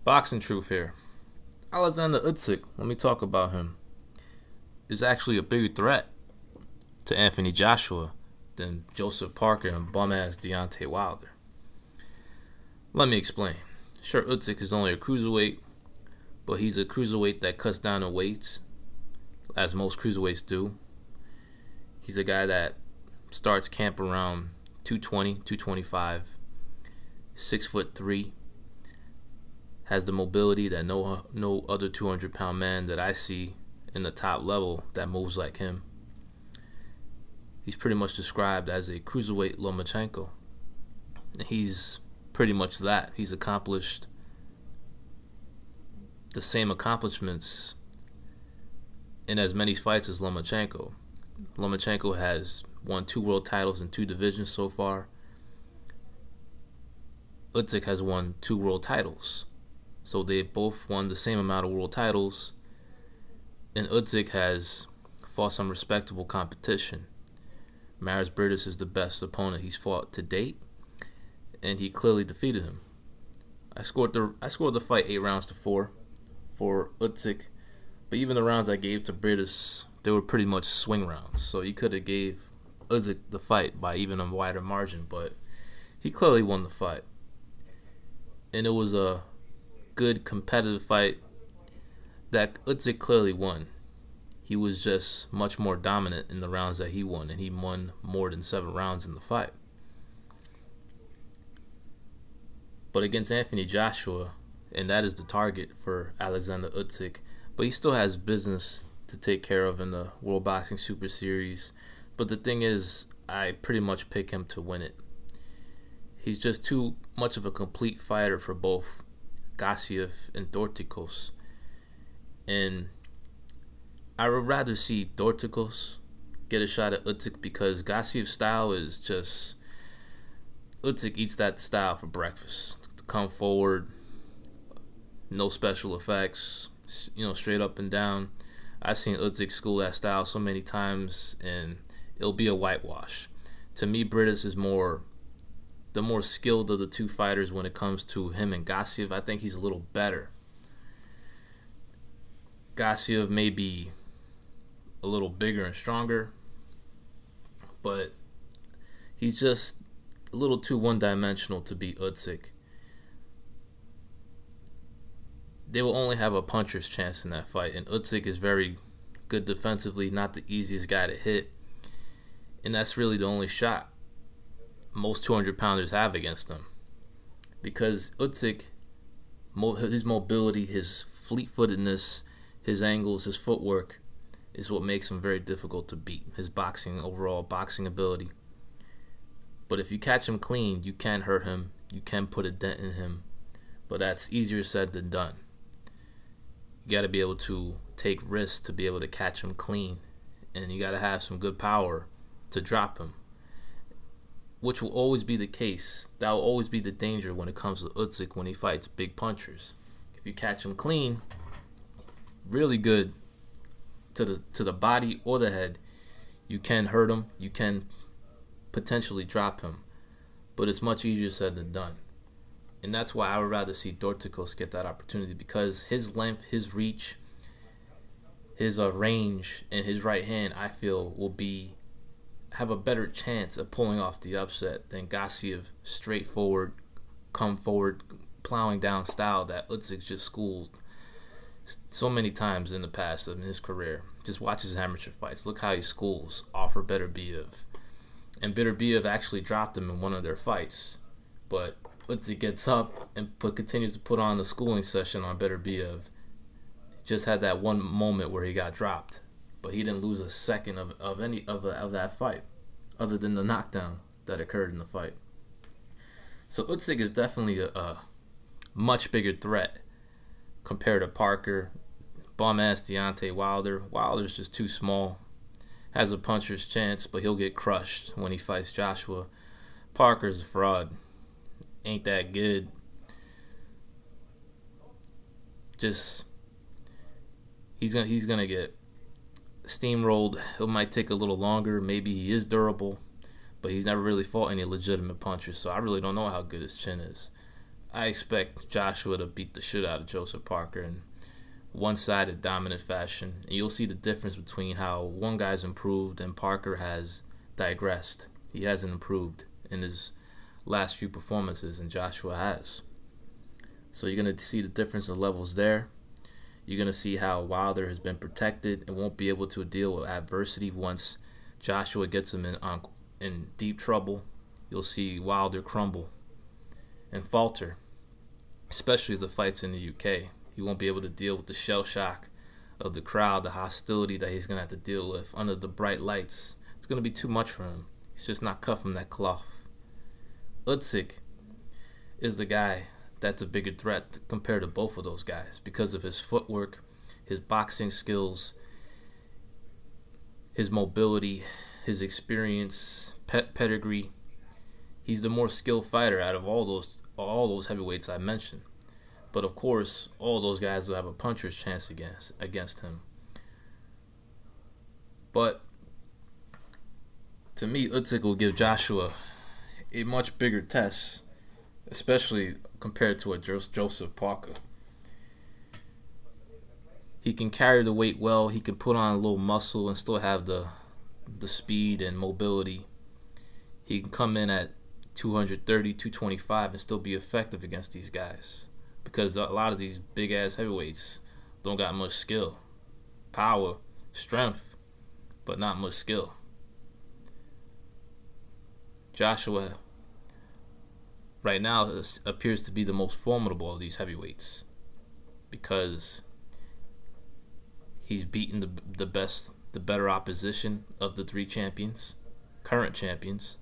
Boxing truth here. Alexander Usyk, let me talk about him, is actually a bigger threat to Anthony Joshua than Joseph Parker and bum-ass Deontay Wilder. Let me explain. Sure, Usyk is only a cruiserweight, but he's a cruiserweight that cuts down in weights, as most cruiserweights do. He's a guy that starts camp around 220, 225, 6'3", has the mobility that no other 200-pound man that I see in the top level that moves like him. He's pretty much described as a cruiserweight Lomachenko. He's pretty much that. He's accomplished the same accomplishments in as many fights as Lomachenko. Lomachenko has won 2 world titles in 2 divisions so far. Usyk has won 2 world titles. So they both won the same amount of world titles, and Usyk has fought some respectable competition. Mairis Briedis is the best opponent he's fought to date, and he clearly defeated him. I scored the fight 8-4 for Usyk, but even the rounds I gave to Briedis, they were pretty much swing rounds. So you could have gave Usyk the fight by even a wider margin, but he clearly won the fight, and it was a good competitive fight that Usyk clearly won. He was just much more dominant in the rounds that he won, and he won more than 7 rounds in the fight. But against Anthony Joshua, and that is the target for Alexander Usyk, but he still has business to take care of in the World Boxing Super Series. But the thing is, I pretty much pick him to win it. He's just too much of a complete fighter for both Gassiev and Dorticos, and I would rather see Dorticos get a shot at Usyk because Gassiev's style is just, Usyk eats that style for breakfast. Come forward, no special effects, straight up and down. I've seen Usyk school that style so many times, and it'll be a whitewash. To me, Briedis is the more skilled of the 2 fighters when it comes to him and Gassiev. I think he's a little better. Gassiev may be a little bigger and stronger, but he's just a little too one-dimensional to beat Usyk. They will only have a puncher's chance in that fight, and Usyk is very good defensively, not the easiest guy to hit, and that's really the only shot most 200-pounders have against him, because Usyk, his mobility, his fleet-footedness, his angles, his footwork is what makes him very difficult to beat. His overall boxing ability. But if you catch him clean, you can hurt him, you can put a dent in him, but that's easier said than done. You got to be able to take risks to be able to catch him clean, and you got to have some good power to drop him, which will always be the case. That will always be the danger when it comes to Usyk when he fights big punchers. If you catch him clean, really good to the body or the head, you can hurt him, you can potentially drop him, but it's much easier said than done. And that's why I would rather see Dorticos get that opportunity, because his length, his reach, his range, and his right hand, I feel, will have a better chance of pulling off the upset than Gassiev straightforward, come forward, plowing down style that Usyk just schooled so many times in the past in his career. Just watch his amateur fights. Look how he schools Offer Beterbiev. And Beterbiev actually dropped him in one of their fights. But Usyk gets up and continues to put on the schooling session on Beterbiev. Just had that one moment where he got dropped, but he didn't lose a second of any of that fight, other than the knockdown that occurred in the fight. So Usyk is definitely a much bigger threat compared to Parker, bum-ass Deontay Wilder. Wilder's just too small, has a puncher's chance, but he'll get crushed when he fights Joshua. Parker's a fraud, ain't that good. Just he's gonna get steamrolled. It might take a little longer. Maybe he is durable, but he's never really fought any legitimate punchers, so I really don't know how good his chin is. I expect Joshua to beat the shit out of Joseph Parker in one-sided dominant fashion. And you'll see the difference between how one guy's improved and Parker has digressed. He hasn't improved in his last few performances, and Joshua has. So you're going to see the difference in levels there. You're going to see how Wilder has been protected and won't be able to deal with adversity once Joshua gets him in deep trouble. You'll see Wilder crumble and falter, especially the fights in the UK. He won't be able to deal with the shell shock of the crowd, the hostility that he's going to have to deal with under the bright lights. It's going to be too much for him. He's just not cut from that cloth. Usyk is the guy that's a bigger threat compared to both of those guys because of his footwork, his boxing skills, his mobility, his experience, pedigree. He's the more skilled fighter out of all those heavyweights I mentioned. But of course, all those guys will have a puncher's chance against him. But to me, Usyk will give Joshua a much bigger test, especially compared to a Joseph Parker. He can carry the weight well. He can put on a little muscle and still have the speed and mobility. He can come in at 230, 225 and still be effective against these guys, because a lot of these big-ass heavyweights don't got much skill. Power, strength, but not much skill. Joshua right now appears to be the most formidable of these heavyweights because he's beaten the better opposition of the three champions, current champions.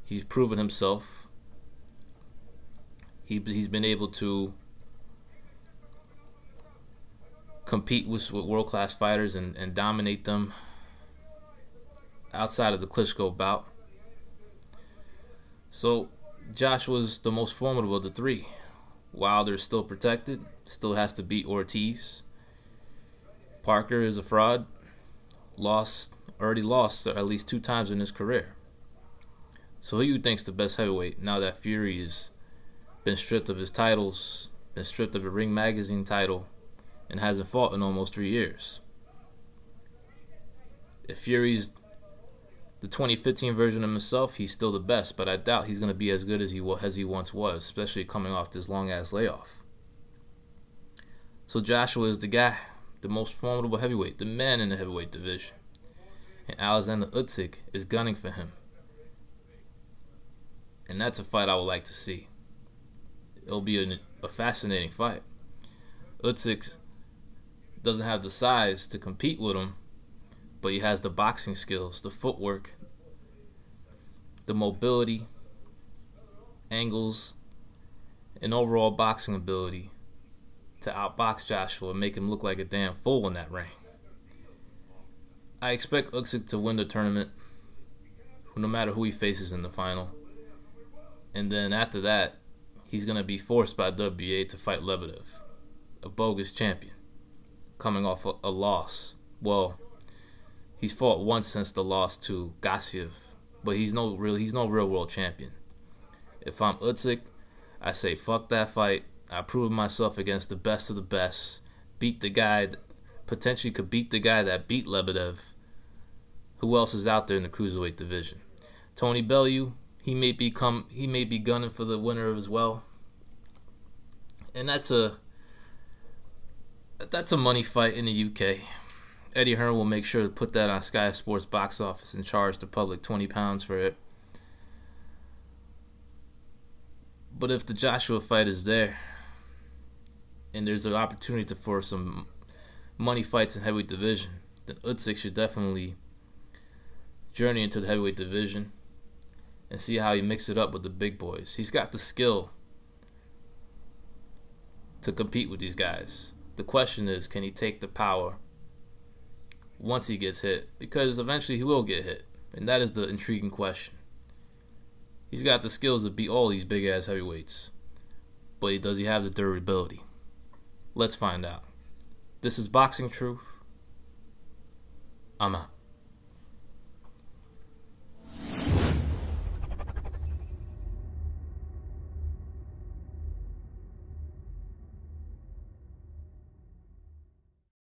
He's proven himself. He's been able to compete with world-class fighters and dominate them outside of the Klitschko bout. So Joshua's the most formidable of the three. Wilder is still protected, still has to beat Ortiz. Parker is a fraud, already lost at least 2 times in his career. So who you think's the best heavyweight now that Fury has been stripped of his titles, been stripped of a Ring Magazine title, and hasn't fought in almost 3 years? If Fury's the 2015 version of himself, he's still the best, but I doubt he's going to be as good as he once was, especially coming off this long-ass layoff. So Joshua is the guy, the most formidable heavyweight, the man in the heavyweight division. And Alexander Usyk is gunning for him. And that's a fight I would like to see. It'll be a fascinating fight. Usyk doesn't have the size to compete with him, but he has the boxing skills, the footwork, the mobility, angles, and overall boxing ability to outbox Joshua and make him look like a damn fool in that ring. I expect Usyk to win the tournament, no matter who he faces in the final. And then after that, he's going to be forced by WBA to fight Lebedev, a bogus champion, coming off a loss. Well, he's fought once since the loss to Gassiev, but he's no real world champion. If I'm Usyk, I say fuck that fight. I prove myself against the best of the best. Beat the guy that potentially could beat the guy that beat Lebedev. Who else is out there in the cruiserweight division? Tony Bellew, he may be gunning for the winner as well. And that's a money fight in the UK. Eddie Hearn will make sure to put that on Sky Sports box office and charge the public £20 for it. But if the Joshua fight is there, and there's an opportunity for some money fights in heavyweight division, then Usyk should definitely journey into the heavyweight division and see how he mixes it up with the big boys. He's got the skill to compete with these guys. The question is, can he take the power once he gets hit? Because eventually he will get hit, and that is the intriguing question. He's got the skills to beat all these big-ass heavyweights, but does he have the durability? Let's find out. This is Boxing Truth. I'm out.